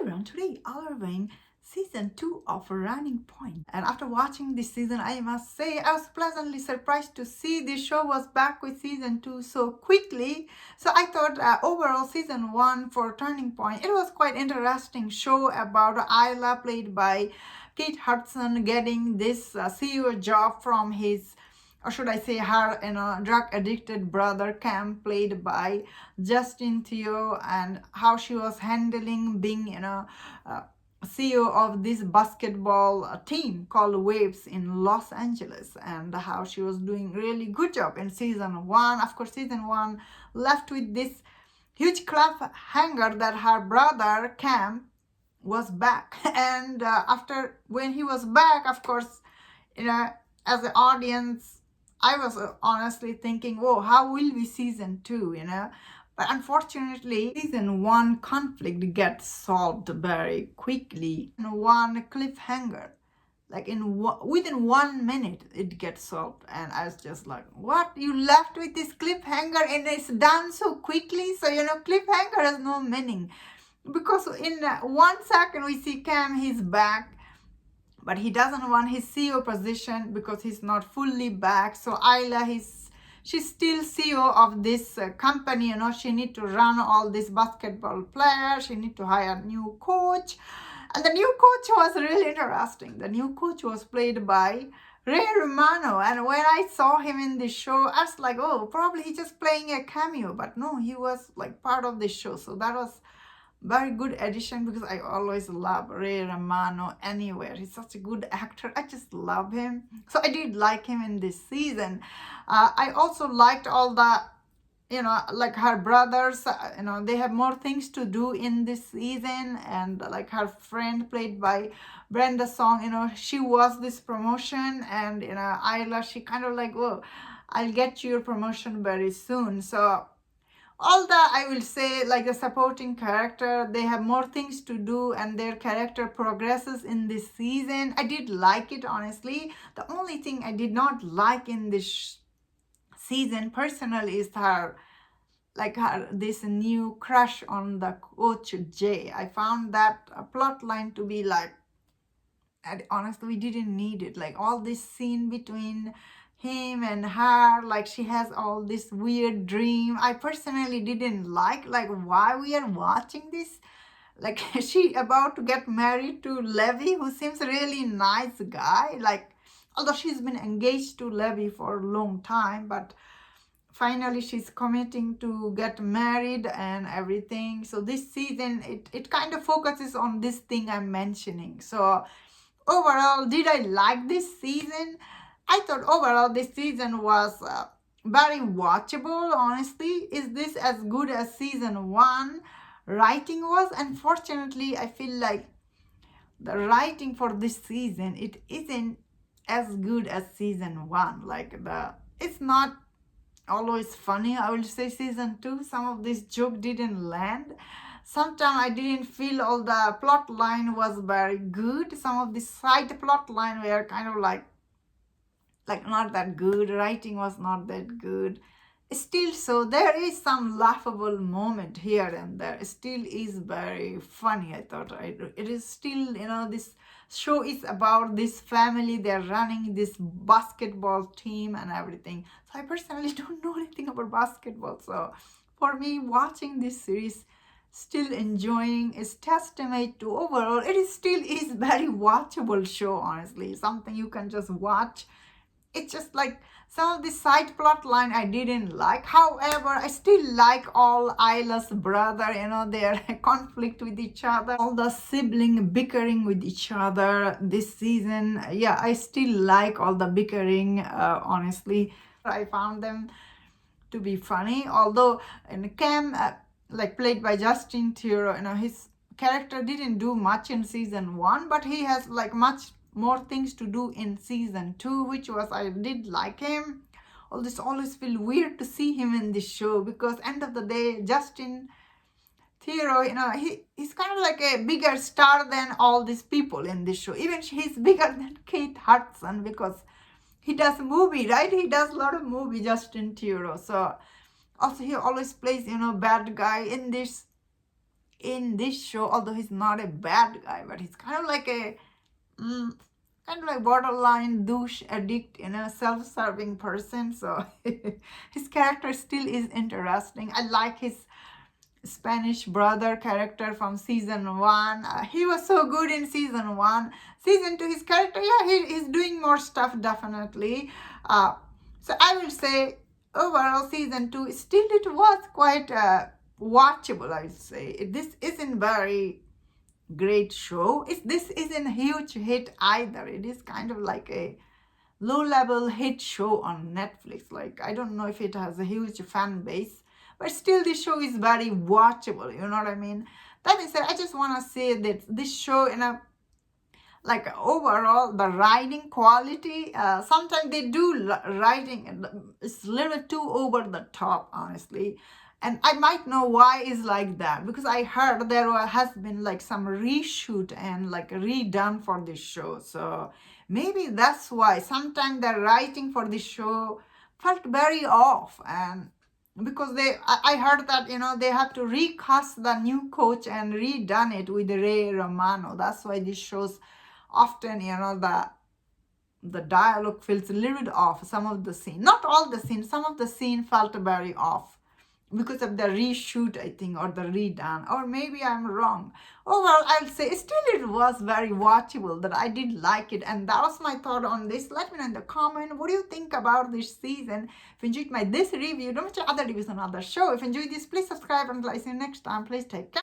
everyone, today I'll reviewing season 2 of Running Point. And after watching this season, I must say I was pleasantly surprised to see this show was back with season 2 so quickly. So I thought overall season 1 for Turning Point, it was quite interesting show about Isla played by Kate Hudson getting this CEO job from his, or should I say her, drug addicted brother Cam, played by Justin Theo, and how she was handling being, CEO of this basketball team called Waves in Los Angeles, and how she was doing really good job in season 1. Of course, season 1 left with this huge cliffhanger that her brother Cam was back, and after when he was back, of course, as an audience, I was honestly thinking, whoa, how will be season 2, But unfortunately, season 1 conflict gets solved very quickly in one cliffhanger. Like within 1 minute, it gets solved. And I was just like, what? You left with this cliffhanger and it's done so quickly? So, cliffhanger has no meaning. Because in 1 second, we see Cam, he's back. But he doesn't want his CEO position because he's not fully back. So Isla, she's still CEO of this company. She need to run all these basketball players. She need to hire a new coach. And the new coach was really interesting. The new coach was played by Ray Romano. And when I saw him in the show, I was like, oh, probably he's just playing a cameo. But no, he was like part of the show. So that was very good addition, because I always love Ray Romano anywhere. He's such a good actor. I just love him. So I did like him in this season. I also liked all the, like her brothers, they have more things to do in this season. And like her friend played by Brenda Song, she was this promotion. And, Isla, she kind of like, oh, I'll get your promotion very soon. So all the, I will say, like the supporting character, they have more things to do and their character progresses in this season. I did like it, honestly. The only thing I did not like in this season personally is her this new crush on the coach Jay. I found that plot line to be like, and honestly, we didn't need it. Like all this scene between him and her, like she has all this weird dream. I personally didn't like why we are watching this. Like she about to get married to Levi, who seems a really nice guy. Like, although she's been engaged to Levi for a long time, but finally she's committing to get married and everything. So this season, it kind of focuses on this thing I'm mentioning. So overall, did I like this season? I thought overall this season was very watchable, honestly. Is this as good as season 1 writing was? Unfortunately, I feel like the writing for this season, it isn't as good as season 1. It's not always funny. I will say season 2, some of this joke didn't land. Sometimes I didn't feel all the plot line was very good. Some of the side plot line were kind of like not that good. Writing was not that good. Still, so there is some laughable moment here and there. It still is very funny. I thought it is still, this show is about this family. They're running this basketball team and everything. So I personally don't know anything about basketball. So for me, watching this series, still enjoying, is testament to overall it is still is very watchable show, honestly. Something you can just watch. It's just like some of the side plot line I didn't like. However, I still like all Isla's brother, their conflict with each other, all the sibling bickering with each other this season. Yeah, I still like all the bickering, honestly. I found them to be funny. Although in Cam, played by Justin Theroux, his character didn't do much in season 1, but he has much more things to do in season 2, which was, I did like him. All this always feel weird to see him in this show, because end of the day, Justin Theroux, he's kind of like a bigger star than all these people in this show. Even he's bigger than Kate Hudson, because he does movie, right? He does a lot of movie, Justin Theroux. So also he always plays, bad guy in this in this show, although he's not a bad guy, but he's kind of like a mm, kind of like borderline douche addict, self-serving person. So his character still is interesting. I like his Spanish brother character from season one. He was so good in season one. Season two, his character, yeah, he's doing more stuff definitely. So I will say overall season two, still it was quite watchable. I would say this isn't very great show. This isn't a huge hit either. It is kind of like a low level hit show on Netflix. Like, I don't know if it has a huge fan base, but still this show is very watchable, you know what I mean? That being said, I just want to say that this show, like overall the writing quality, sometimes they do writing, it's a little too over the top, honestly. And I might know why it's like that, because I heard there has been like some reshoot and like redone for this show. So maybe that's why sometimes the writing for this show felt very off. And because I heard that, they have to recast the new coach and redone it with Ray Romano. That's why this shows often, the dialogue feels a little bit off. Some of the scene, not all the scene, some of the scene felt very off because of the reshoot, I think, or the redone, or maybe I'm wrong. Overall, I'll say still it was very watchable, that I did like it, and that was my thought on this. Let me know in the comment, what do you think about this season? If you enjoyed this review, don't forget other reviews on other show. If you enjoyed this, please subscribe, and I'll see you next time. Please take care.